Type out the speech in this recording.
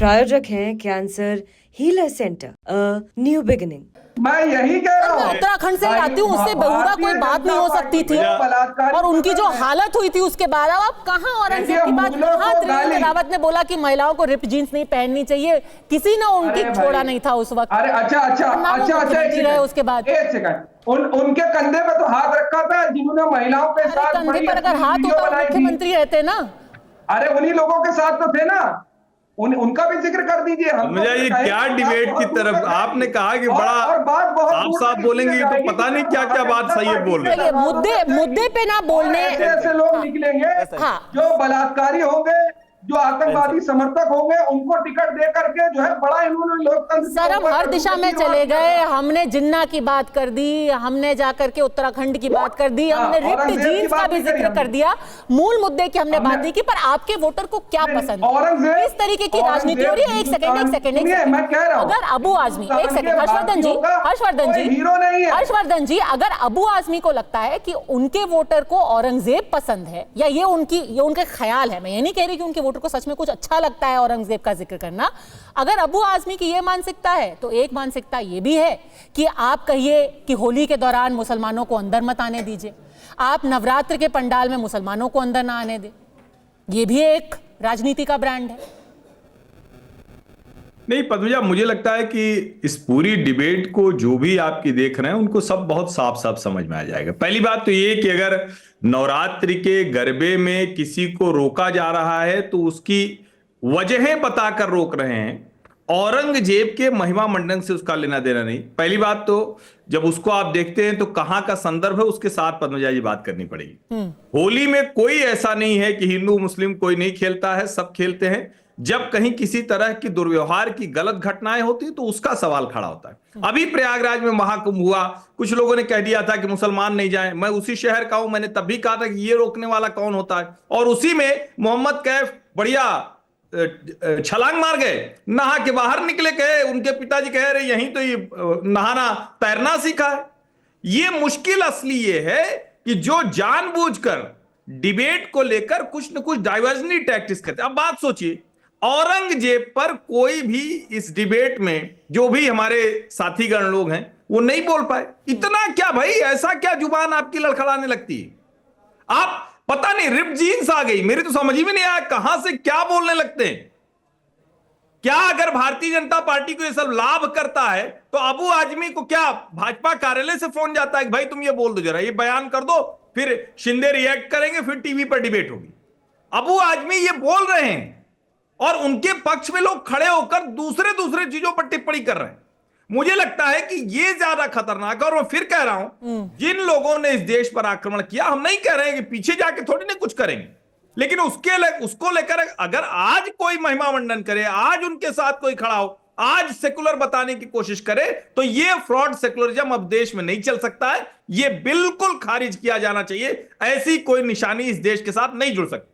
प्रायोजक हैं cancer healer centre, a new beginning. मैं यही कह रहा हूँ, उत्तराखंड से आती हूँ, उससे बेहुदा कोई बात नहीं हो सकती थी। और उनकी जो हालत हुई थी उसके बाद, अब आप कहाँ औरंगजेब की बात, कहाँ त्रिवेंद्र रावत ने बोला कि महिलाओं को रिप जीन्स नहीं पहननी चाहिए, किसी ने उनकी छोड़ा नहीं था उस वक्त। अरे अच्छा उसके बाद एक सेकंड, उनके कंधे पे तो हाथ रखा था जिन्होंने महिलाओं के साथ, कंधे पर अगर हाथ होता मुख्यमंत्री रहते ना। अरे उन्हीं लोगों के साथ तो थे ना, उनका भी जिक्र कर दीजिए। हम ये क्या डिबेट की तरफ आपने कहा कि बड़ा साफ साफ बोलेंगे, तो पता नहीं क्या क्या बात सही है बोल रहे हैं। मुद्दे पे ना बोलने ऐसे लोग निकलेंगे जो बलात्कारी होंगे, जो आतंकवादी समर्थक होंगे, उनको टिकट दे करके जो है बड़ा इन्होंने लोकतंत्र। सर हम हर दिशा में चले गए, हमने जिन्ना की बात कर दी, हमने जाकर के उत्तराखंड की बात कर दी, हमने रिप्ड जीन्स का भी जिक्र कर दिया, मूल मुद्दे की हमने बात की। पर आपके वोटर को क्या पसंद है, इस तरीके की राजनीति हो रही है? एक सेकंड मैं कह रहा हूं, अगर अबू आजमी, एक सेकंड हर्षवर्धन जी, अगर अबू आजमी को लगता है कि उनके वोटर को औरंगजेब पसंद है, या ये उनके ख्याल है, मैं ये नहीं कह रही कि उनके को सच में कुछ अच्छा लगता है औरंगजेब का जिक्र करना, अगर अबू आजमी की यह मानसिकता है, तो एक मानसिकता यह भी है कि आप कहिए कि होली के दौरान मुसलमानों को अंदर मत आने दीजिए, आप नवरात्र के पंडाल में मुसलमानों को अंदर ना आने दें, यह भी एक राजनीति का ब्रांड है। नहीं पद्मजा, मुझे लगता है कि इस पूरी डिबेट को जो भी आपकी देख रहे हैं उनको सब बहुत साफ साफ समझ में आ जाएगा। पहली बात तो ये कि अगर नवरात्रि के गरबे में किसी को रोका जा रहा है तो उसकी वजहें बताकर रोक रहे हैं, औरंगजेब के महिमा मंडन से उसका लेना देना नहीं। पहली बात तो जब उसको आप देखते हैं तो कहां का संदर्भ है उसके साथ पद्मजा जी बात करनी पड़ेगी। होली में कोई ऐसा नहीं है कि हिंदू मुस्लिम कोई नहीं खेलता है, सब खेलते हैं। जब कहीं किसी तरह की दुर्व्यवहार की गलत घटनाएं होती तो उसका सवाल खड़ा होता है। अभी प्रयागराज में महाकुंभ हुआ, कुछ लोगों ने कह दिया था कि मुसलमान नहीं जाएं। मैं उसी शहर का हूं, मैंने तब भी कहा था कि ये रोकने वाला कौन होता है, और उसी में मोहम्मद कैफ बढ़िया छलांग मार गए, नहा के बाहर निकले, कहे उनके पिताजी कह रहे यहीं तो ये नहाना तैरना सीखा है। ये मुश्किल असली ये है कि जो जानबूझकर डिबेट को लेकर कुछ न कुछ डाइवर्जनरी टैक्टिक्स करते। अब बात सोचिए, औरंगजेब पर कोई भी इस डिबेट में, जो भी हमारे साथीगण लोग हैं, वो नहीं बोल पाए। इतना क्या भाई, ऐसा क्या जुबान आपकी लड़खड़ाने लगती है? आप पता नहीं रिप जीन्स आ गई, मेरी तो समझ ही में नहीं आया कहां से क्या बोलने लगते हैं। क्या अगर भारतीय जनता पार्टी को यह सब लाभ करता है तो अबू आजमी को क्या भाजपा कार्यालय से फोन जाता है कि भाई तुम ये बोल दो, जरा ये बयान कर दो, फिर शिंदे रिएक्ट करेंगे, फिर टीवी पर डिबेट होगी। अबू आजमी ये बोल रहे हैं और उनके पक्ष में लोग खड़े होकर दूसरे चीजों पर टिप्पणी कर रहे हैं। मुझे लगता है कि ये ज्यादा खतरनाक है। और मैं फिर कह रहा हूं, जिन लोगों ने इस देश पर आक्रमण किया, हम नहीं कह रहे हैं कि पीछे जाके थोड़ी ना कुछ करेंगे, लेकिन उसको लेकर अगर आज कोई महिमा मंडन करे, आज उनके साथ कोई खड़ा हो, आज सेकुलर बताने की कोशिश करे, तो ये फ्रॉड सेकुलरिज्म अब देश में नहीं चल सकता है। ये बिल्कुल खारिज किया जाना चाहिए। ऐसी कोई निशानी इस देश के साथ नहीं जुड़ सकती।